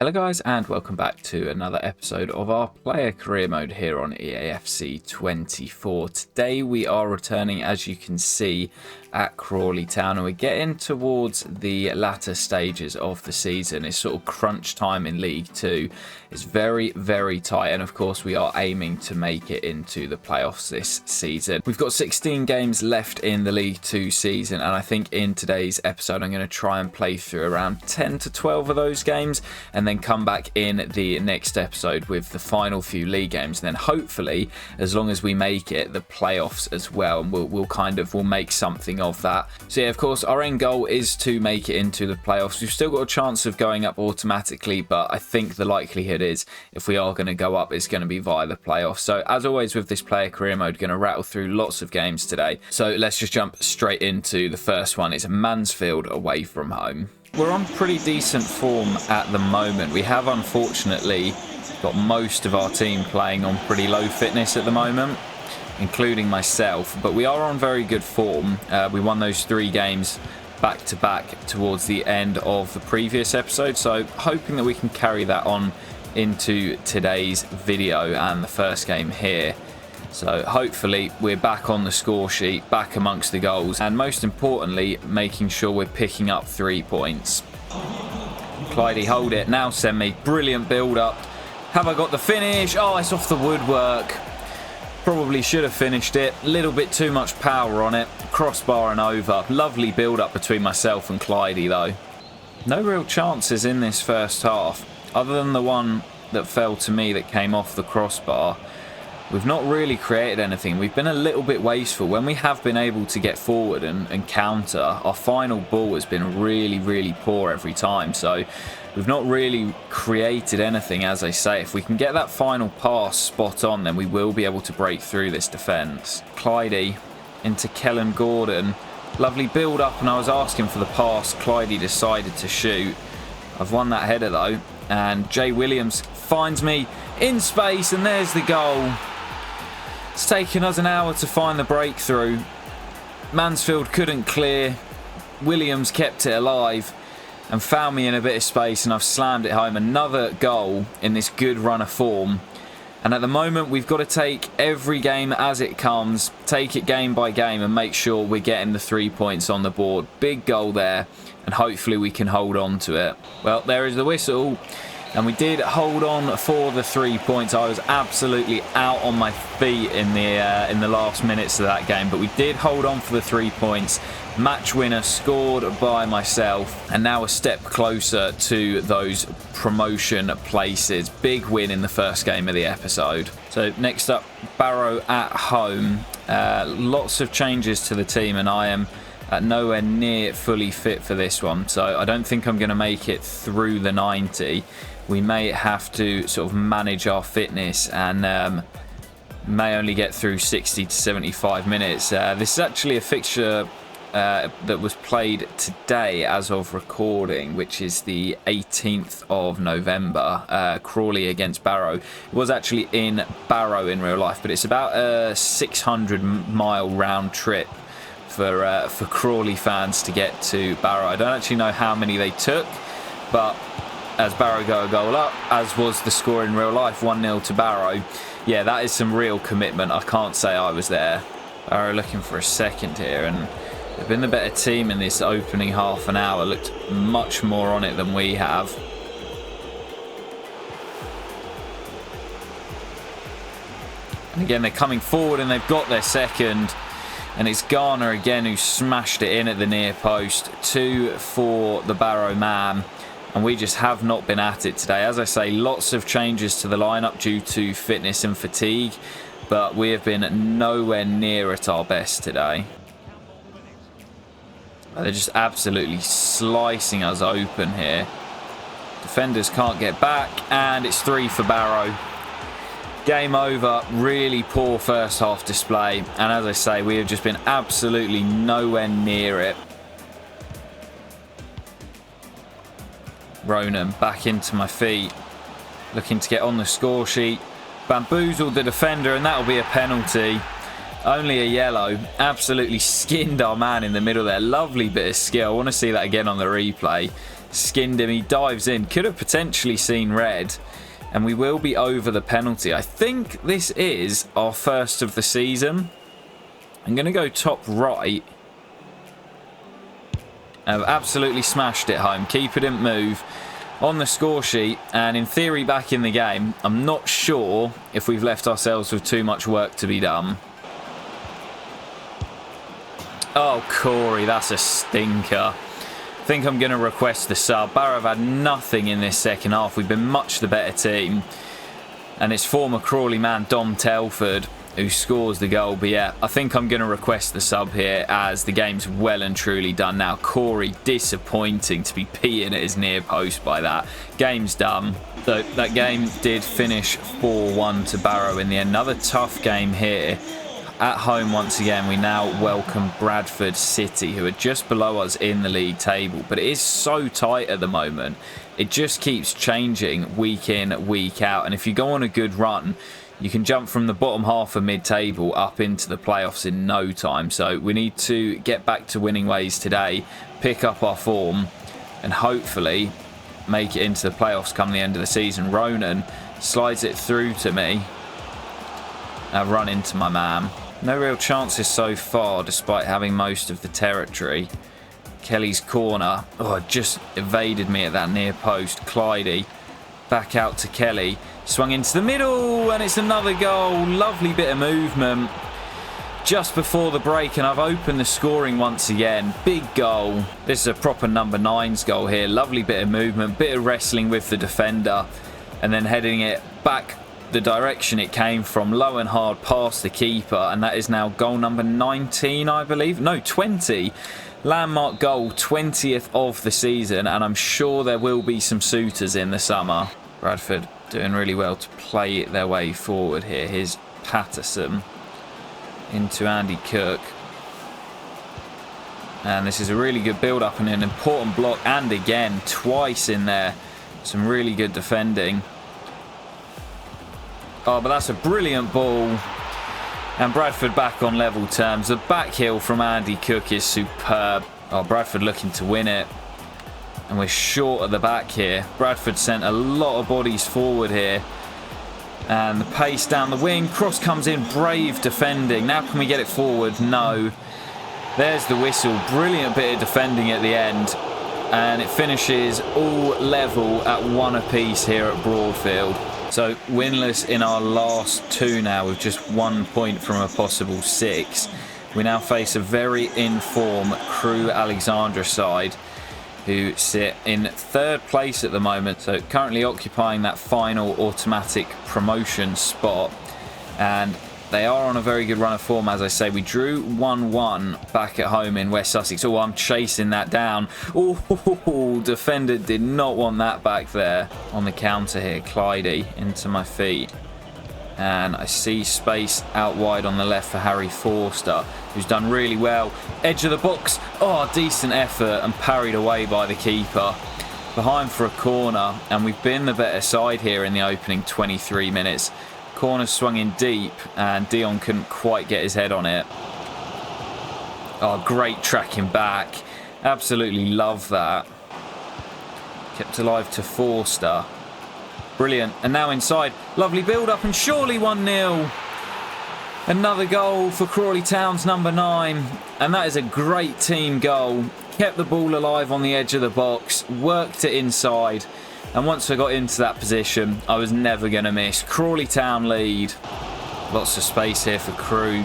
Hello guys and welcome back to another episode of our player career mode here on EAFC 24. Today we are returning, as you can see, at Crawley Town, and we're getting towards the latter stages of the season. It's sort of crunch time in League 2. It's very, very tight, and of course we are aiming to make it into the playoffs this season. We've got 16 games left in the League 2 season, and I think in today's episode I'm going to try and play through around 10 to 12 of those games, and then come back in the next episode with the final few league games, and then hopefully, as long as we make it, the playoffs as well, and we'll make something of that. So yeah, of course our end goal is to make it into the playoffs. We've still got a chance of going up automatically, but I think the likelihood is if we are going to go up, it's going to be via the playoffs. So as always with this player career mode, going to rattle through lots of games today, so let's just jump straight into the first one. It's Mansfield away from home. We're on pretty decent form at the moment. We have unfortunately got most of our team playing on pretty low fitness at the moment, including myself, but we are on very good form. We won those 3 games back to back towards the end of the previous episode, so hoping that we can carry that on into today's video and the first game here. So hopefully we're back on the score sheet, back amongst the goals, and most importantly making sure we're picking up 3 points. Clyde, hold it, now send me. Brilliant build up. Have I got the finish? Oh, it's off the woodwork. Probably should have finished it. A little bit too much power on it. Crossbar and over. Lovely build up between myself and Clyde though. No real chances in this first half, other than the one that fell to me that came off the crossbar. We've not really created anything. We've been a little bit wasteful. When we have been able to get forward and counter, our final ball has been really, really poor every time. So we've not really created anything, as I say. If we can get that final pass spot on, then we will be able to break through this defence. Clyde into Kellen Gordon. Lovely build up, and I was asking for the pass. Clyde decided to shoot. I've won that header though, and Jay Williams finds me in space, and there's the goal. It's taken us an hour to find the breakthrough. Mansfield couldn't clear. Williams kept it alive and found me in a bit of space, and I've slammed it home. Another goal in this good run of form. And at the moment we've got to take every game as it comes, take it game by game, and make sure we're getting the 3 points on the board. Big goal there, and hopefully we can hold on to it. Well, there is the whistle. And we did hold on for the 3 points. I was absolutely out on my feet in the last minutes of that game, but we did hold on for the 3 points. Match winner scored by myself, and now a step closer to those promotion places. Big win in the first game of the episode. So next up, Barrow at home. Lots of changes to the team, and I am nowhere near fully fit for this one, so I don't think I'm going to make it through the 90. We may have to sort of manage our fitness and may only get through 60 to 75 minutes. This is actually a fixture that was played today as of recording, which is the 18th of November, Crawley against Barrow. It was actually in Barrow in real life, but it's about a 600-mile round trip for Crawley fans to get to Barrow. I don't actually know how many they took, but as Barrow go a goal up, as was the score in real life, 1-0 to Barrow. Yeah, that is some real commitment. I can't say I was there. Barrow looking for a second here, and they've been the better team in this opening half an hour. Looked much more on it than we have. And again, they're coming forward and they've got their second. And it's Garner again who smashed it in at the near post. 2 for the Barrow man. And we just have not been at it today. As I say, lots of changes to the lineup due to fitness and fatigue, but we have been nowhere near at our best today. They're just absolutely slicing us open here. Defenders can't get back, and it's 3 for Barrow. Game over. Really poor first half display, and as I say, we have just been absolutely nowhere near it. Ronan back into my feet, looking to get on the score sheet. Bamboozled the defender, and that'll be a penalty. Only a yellow. Absolutely skinned our man in the middle there. Lovely bit of skill. I want to see that again on the replay. skinned him. He dives in. Could have potentially seen red. And we will be over the penalty. I think this is our first of the season. I'm going to go top right. I've absolutely smashed it home. Keeper didn't move on the score sheet. And in theory, back in the game. I'm not sure if we've left ourselves with too much work to be done. Oh, Corey, that's a stinker. I think I'm going to request the sub. Barrow have had nothing in this second half. We've been much the better team. And it's former Crawley man Dom Telford who scores the goal. But yeah, I think I'm going to request the sub here as the game's well and truly done now. Corey, disappointing to be peeing at his near post by that. Game's done. So that game did finish 4-1 to Barrow in the end. Another tough game here. At home once again, we now welcome Bradford City, who are just below us in the league table. But it is so tight at the moment. It just keeps changing week in, week out. And if you go on a good run, you can jump from the bottom half of mid-table up into the playoffs in no time. So we need to get back to winning ways today, pick up our form, and hopefully make it into the playoffs come the end of the season. Ronan slides it through to me. I run into my man. No real chances so far, despite having most of the territory. Kelly's corner. Oh, just evaded me at that near post. Clydie back out to Kelly. Swung into the middle, and it's another goal. Lovely bit of movement just before the break, and I've opened the scoring once again. Big goal. This is a proper number 9's goal here. Lovely bit of movement, bit of wrestling with the defender, and then heading it back the direction it came from, low and hard past the keeper, and that is now goal number 19, I believe. No, 20. Landmark goal, 20th of the season, and I'm sure there will be some suitors in the summer. Bradford doing really well to play their way forward here. Here's Patterson into Andy Cook. And this is a really good build-up and an important block, and again, twice in there. Some really good defending. Oh, but that's a brilliant ball. And Bradford back on level terms. The back heel from Andy Cook is superb. Oh, Bradford looking to win it. And we're short at the back here. Bradford sent a lot of bodies forward here. And the pace down the wing. Cross comes in. Brave defending. Now can we get it forward? No. There's the whistle. Brilliant bit of defending at the end. And it finishes all level at 1 apiece here at Broadfield. So winless in our last 2 now, with just 1 point from a possible 6. We now face a very in-form Crewe Alexandra side who sit in 3rd place at the moment. So currently occupying that final automatic promotion spot. And they are on a very good run of form, as I say. We drew 1-1 back at home in West Sussex. Oh, I'm chasing that down. Oh, defender did not want that back there. On the counter here, Clydie into my feet. And I see space out wide on the left for Harry Forster, who's done really well. Edge of the box. Oh, decent effort and parried away by the keeper. Behind for a corner, and we've been the better side here in the opening 23 minutes. Corner swung in deep, and Dion couldn't quite get his head on it. Oh, great tracking back. Absolutely love that. Kept alive to Forster. Brilliant. And now inside. Lovely build-up, and surely 1-0. Another goal for Crawley Town's number 9. And that is a great team goal. Kept the ball alive on the edge of the box. Worked it inside. And once I got into that position, I was never going to miss. Crawley Town lead. Lots of space here for Crewe.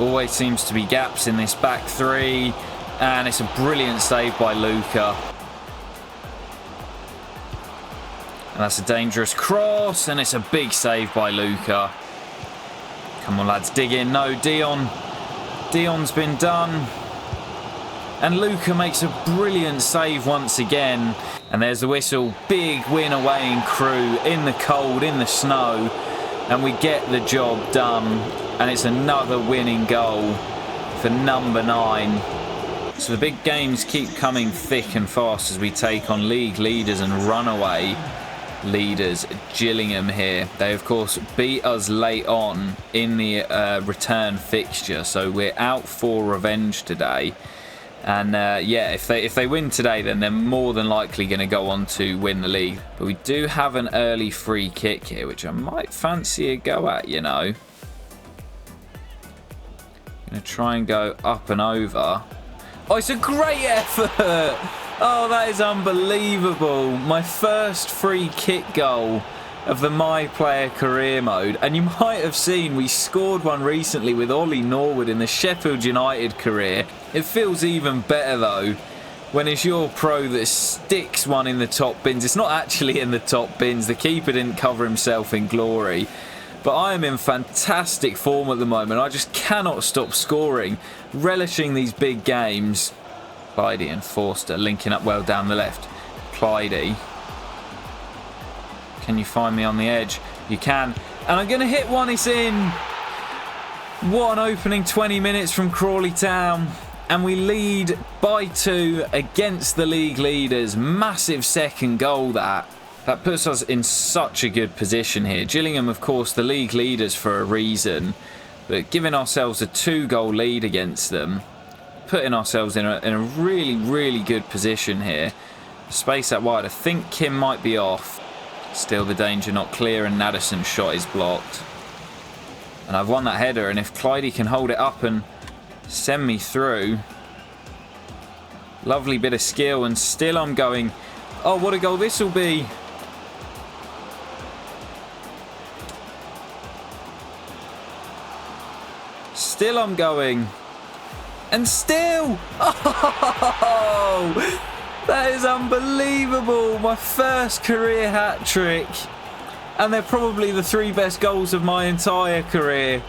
Always seems to be gaps in this back 3. And it's a brilliant save by Luca. And that's a dangerous cross. And it's a big save by Luca. Come on, lads, dig in. No, Dion. Dion's been done. And Luca makes a brilliant save once again. And there's the whistle. Big win away in Crewe, in the cold, in the snow. And we get the job done. And it's another winning goal for number 9. So the big games keep coming thick and fast as we take on league leaders and runaway leaders, Gillingham here. They, of course, beat us late on in the return fixture. So we're out for revenge today. And yeah, if they win today, then they're more than likely going to go on to win the league. But we do have an early free kick here, which I might fancy a go at, you know. Going to try and go up and over. Oh, it's a great effort. Oh, that is unbelievable. My first free kick goal of the My Player career mode. And you might have seen we scored one recently with Ollie Norwood in the Sheffield United career. It feels even better though when it's your pro that sticks one in the top bins. It's not actually in the top bins. The keeper didn't cover himself in glory. But I am in fantastic form at the moment. I just cannot stop scoring, relishing these big games. Clyde and Forster linking up well down the left. Clyde, can you find me on the edge? You can. And I'm going to hit one. It's in. What an opening 20 minutes from Crawley Town. And we lead by 2 against the league leaders. Massive second goal that. That puts us in such a good position here. Gillingham, of course, the league leaders for a reason. But giving ourselves a 2-goal lead against them. Putting ourselves in a really, really good position here. Space out wide. I think Kim might be off. Still the danger not clear, and Naderson's shot is blocked. And I've won that header, and if Clyde can hold it up and send me through. Lovely bit of skill, and still I'm going. Oh, what a goal this will be. Still I'm going. And still. Oh! That is unbelievable. My first career hat-trick. And they're probably the 3 best goals of my entire career.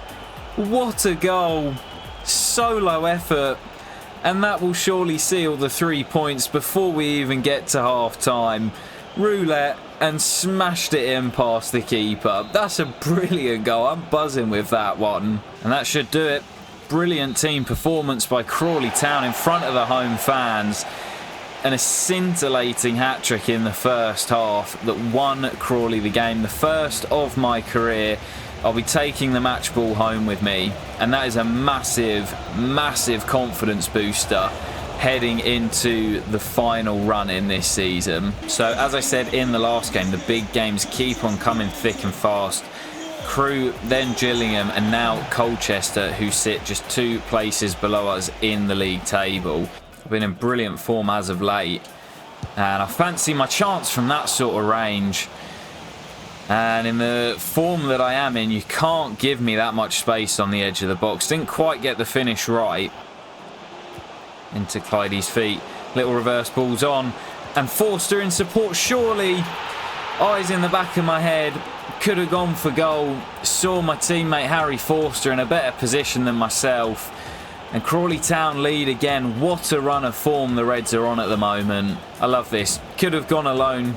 What a goal. So low effort. And that will surely seal the 3 points before we even get to half-time. Roulette and smashed it in past the keeper. That's a brilliant goal. I'm buzzing with that one. And that should do it. Brilliant team performance by Crawley Town in front of the home fans. And a scintillating hat-trick in the first half that won Crawley the game. The first of my career. I'll be taking the match ball home with me. And that is a massive, massive confidence booster heading into the final run in this season. So as I said in the last game, the big games keep on coming thick and fast. Crewe, then Gillingham, and now Colchester, who sit just 2 places below us in the league table. I've been in brilliant form as of late, and I fancy my chance from that sort of range. And in the form that I am in, you can't give me that much space on the edge of the box. Didn't quite get the finish right. Into Clyde's feet. Little reverse balls on. And Forster in support, surely. Eyes in the back of my head. Could have gone for goal. Saw my teammate Harry Forster in a better position than myself. And Crawley Town lead again. What a run of form the Reds are on at the moment. I love this. Could have gone alone,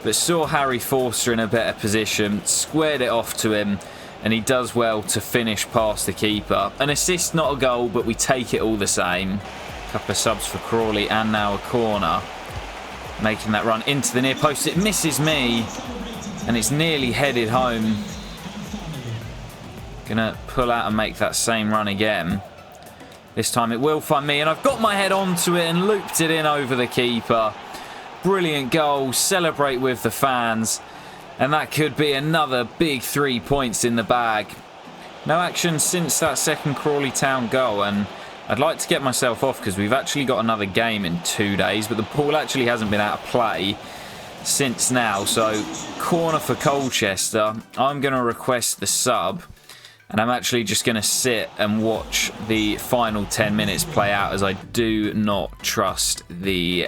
but saw Harry Forster in a better position. Squared it off to him, and he does well to finish past the keeper. An assist, not a goal, but we take it all the same. Couple of subs for Crawley, and now a corner. Making that run into the near post. It misses me, and it's nearly headed home. Gonna pull out and make that same run again. This time it will find me, and I've got my head onto it and looped it in over the keeper. Brilliant goal. Celebrate with the fans. And that could be another big 3 points in the bag. No action since that second Crawley Town goal, and I'd like to get myself off because we've actually got another game in 2 days, but the ball actually hasn't been out of play since now. So corner for Colchester. I'm going to request the sub. And I'm actually just going to sit and watch the final 10 minutes play out, as I do not trust the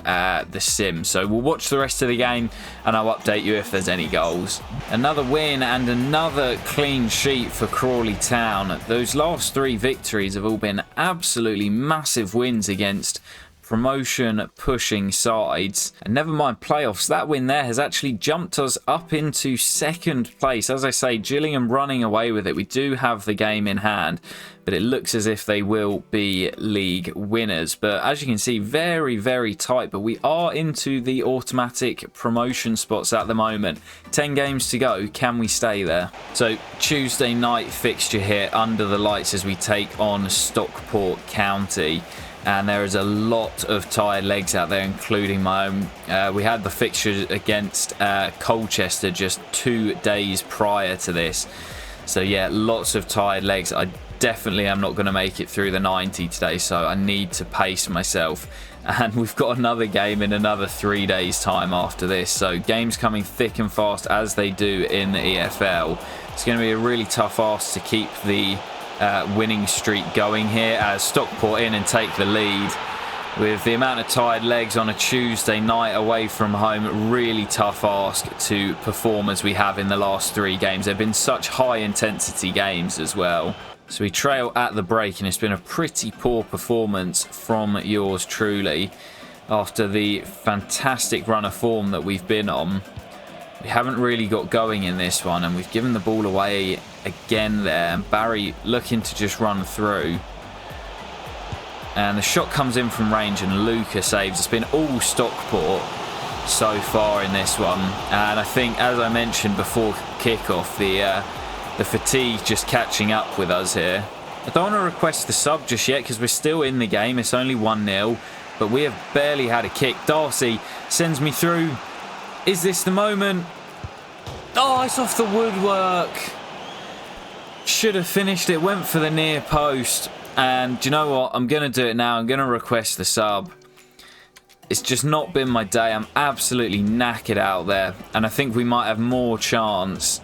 sim. So we'll watch the rest of the game and I'll update you if there's any goals. Another win and another clean sheet for Crawley Town. Those last 3 victories have all been absolutely massive wins against promotion pushing sides, and never mind playoffs. That win there has actually jumped us up into 2nd place. As I say, Gillingham running away with it. We do have the game in hand, but it looks as if they will be league winners. But as you can see, very, very tight, but we are into the automatic promotion spots at the moment. 10 games to go. Can we stay there? So Tuesday night fixture here under the lights as we take on Stockport County. and there is a lot of tired legs out there, including my own. We had the fixture against Colchester just 2 days prior to this. So yeah, lots of tired legs. I definitely am not going to make it through the 90 today, so I need to pace myself. And we've got another game in another 3 days time after this, so games coming thick and fast as they do in the EFL. It's going to be a really tough ask to keep the winning streak going here as Stockport in and take the lead. With the amount of tired legs on a Tuesday night away from home, really tough ask to perform as we have in the last 3 games. They've been such high intensity games as well. So we trail at the break, and it's been a pretty poor performance from yours truly after the fantastic run of form that we've been on. We haven't really got going in this one, and we've given the ball away again there, and Barry looking to just run through. And the shot comes in from range and Luca saves. It's been all Stockport so far in this one, and I think, as I mentioned before kickoff, the fatigue just catching up with us here. I don't want to request the sub just yet because we're still in the game. It's only 1-0, but we have barely had a kick. Darcy sends me through. Is this the moment? Oh, it's off the woodwork. Should have finished it. Went for the near post. And do you know what? I'm going to do it now. I'm going to request the sub. It's just not been my day. I'm absolutely knackered out there. And I think we might have more chance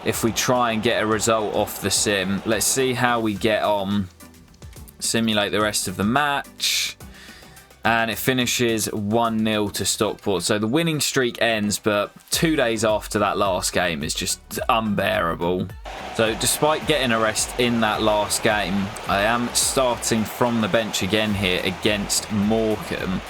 if we try and get a result off the sim. Let's see how we get on. Simulate the rest of the match. And it finishes 1-0 to Stockport. So the winning streak ends, but 2 days after that last game is just unbearable. So despite getting a rest in that last game, I am starting from the bench again here against Morecambe.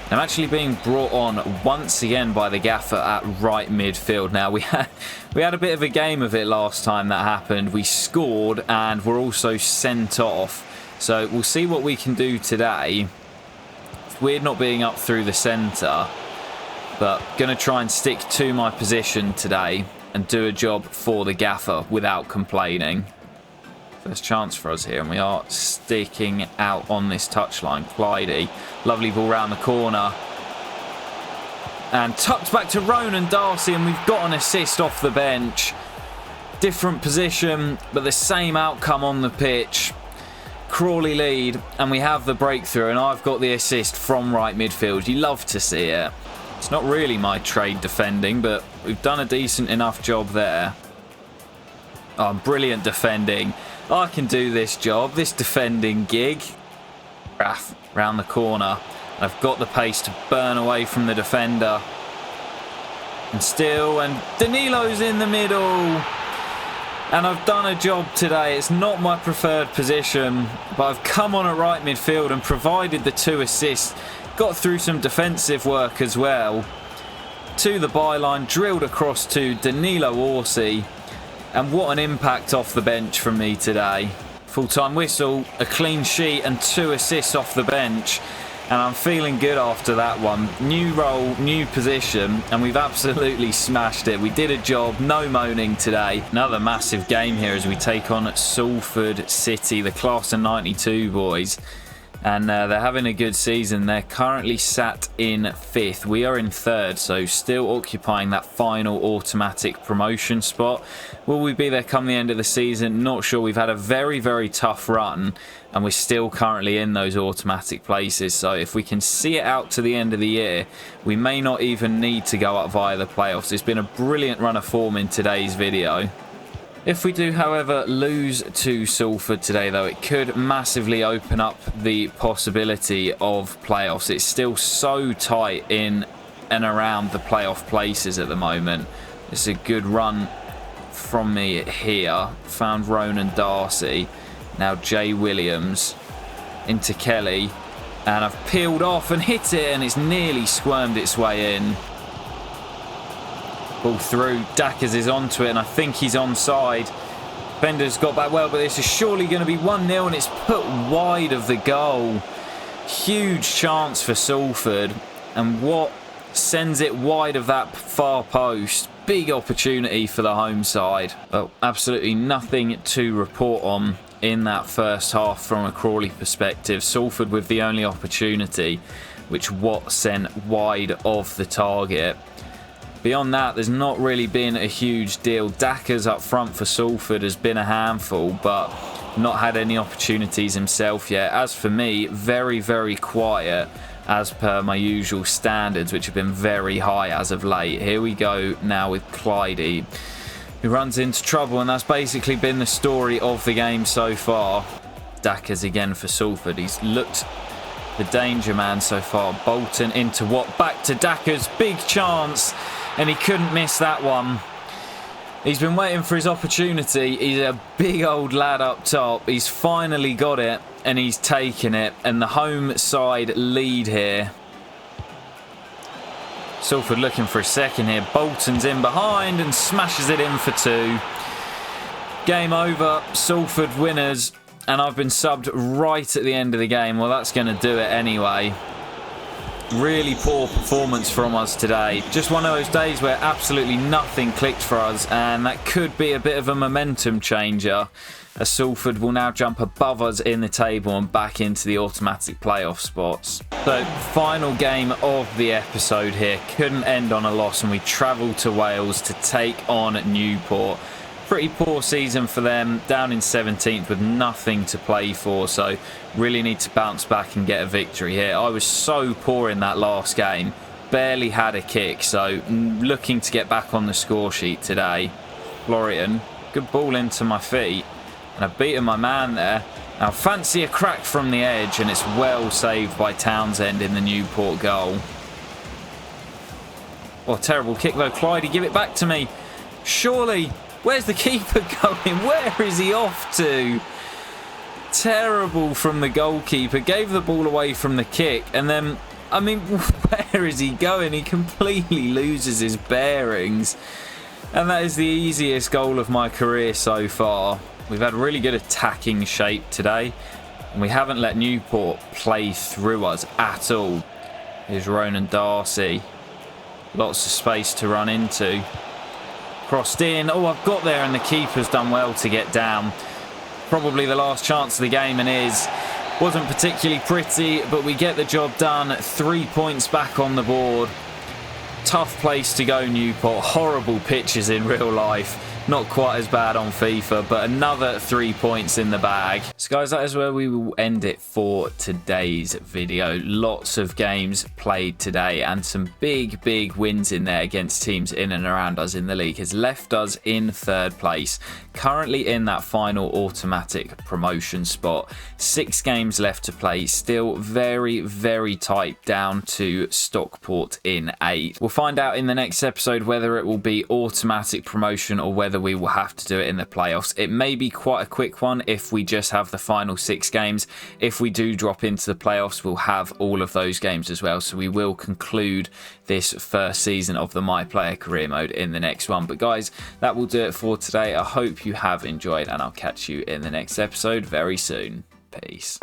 I'm actually being brought on once again by the gaffer at right midfield. Now, we had a bit of a game of it last time that happened. We scored and were also sent off. So we'll see what we can do today. It's weird not being up through the centre, but going to try and stick to my position today and do a job for the gaffer without complaining. First chance for us here, and we are sticking out on this touchline. Clydie, lovely ball round the corner. And tucked back to Ronan Darcy, and we've got an assist off the bench. Different position, but the same outcome on the pitch. Crawley lead, and we have the breakthrough, and I've got the assist from right midfield. You love to see it. It's not really my trade defending, but we've done a decent enough job there. Oh, brilliant defending. I can do this job, this defending gig. Raff round the corner. I've got the pace to burn away from the defender. And still, and Danilo's in the middle. And I've done a job today. It's not my preferred position, but I've come on at right midfield and provided the 2 assists. Got through some defensive work as well. To the byline, drilled across to Danilo Orsi. And what an impact off the bench from me today. Full-time whistle, a clean sheet and 2 assists off the bench. And I'm feeling good after that one. New role, new position, and we've absolutely smashed it. We did a job, no moaning today. Another massive game here as we take on Salford City, the Class of 92 boys. And they're having a good season. They're currently sat in 5th. We are in 3rd, so still occupying that final automatic promotion spot. Will we be there come the end of the season? Not sure. We've had a very, very tough run, and we're still currently in those automatic places. So if we can see it out to the end of the year, we may not even need to go up via the playoffs. It's been a brilliant run of form in today's video. If we do, however, lose to Salford today, though, it could massively open up the possibility of playoffs. It's still so tight in and around the playoff places at the moment. It's a good run from me here. Found Ronan Darcy. Now Jay Williams into Kelly. And I've peeled off and hit it, and it's nearly squirmed its way in. Ball through, Dackers is onto it, and I think he's onside. Bender's got back well, but this is surely going to be 1-0, and it's put wide of the goal. Huge chance for Salford, and what sends it wide of that far post. Big opportunity for the home side. Well, absolutely nothing to report on in that first half from a Crawley perspective. Salford with the only opportunity, which Watt sent wide of the target. Beyond that, there's not really been a huge deal. Dacker's up front for Salford has been a handful, but not had any opportunities himself yet. As for me, very, very quiet as per my usual standards, which have been very high as of late. Here we go now with Clyde, who runs into trouble, and that's basically been the story of the game so far. Dacker's again for Salford. He's looked the danger man so far. Bolton into Watt, back to Dacker's, big chance, and he couldn't miss that one. He's been waiting for his opportunity. He's a big old lad up top. He's finally got it, and he's taken it. And the home side lead here. Salford looking for a second here. Bolton's in behind and smashes it in for 2. Game over. Salford winners. And I've been subbed right at the end of the game. Well, that's going to do it anyway. Really poor performance from us today. Just one of those days where absolutely nothing clicked for us, and that could be a bit of a momentum changer, as Salford will now jump above us in the table and back into the automatic playoff spots. So, final game of the episode here. Couldn't end on a loss, and we travelled to Wales to take on Newport. Pretty poor season for them, down in 17th with nothing to play for, so really need to bounce back and get a victory here. I was so poor in that last game, barely had a kick, so looking to get back on the score sheet today. Florian, good ball into my feet, and I've beaten my man there. Now fancy a crack from the edge, and it's well saved by Townsend in the Newport goal. Oh, terrible kick though. Clyde, give it back to me. Surely. Where's the keeper going? Where is he off to? Terrible from the goalkeeper. Gave the ball away from the kick. And then, I mean, where is he going? He completely loses his bearings. And that is the easiest goal of my career so far. We've had really good attacking shape today. And we haven't let Newport play through us at all. Here's Ronan Darcy. Lots of space to run into. Crossed in. Oh, I've got there, and the keeper's done well to get down. Probably the last chance of the game, and is. Wasn't particularly pretty, but we get the job done. 3 points back on the board. Tough place to go, Newport. Horrible pitches in real life. Not quite as bad on FIFA, but another 3 points in the bag. So guys, that is where we will end it for today's video. Lots of games played today, and some big wins in there against teams in and around us in the league has left us in 3rd place, currently in that final automatic promotion spot. 6 games left to play, still very tight, down to Stockport in 8. We'll find out in the next episode whether it will be automatic promotion or whether we will have to do it in the playoffs. It may be quite a quick one if we just have the final 6 games. If we do drop into the playoffs, we'll have all of those games as well, so we will conclude this first season of the My Player Career Mode in the next one. But guys, that will do it for today. I hope you have enjoyed, and I'll catch you in the next episode very soon. Peace.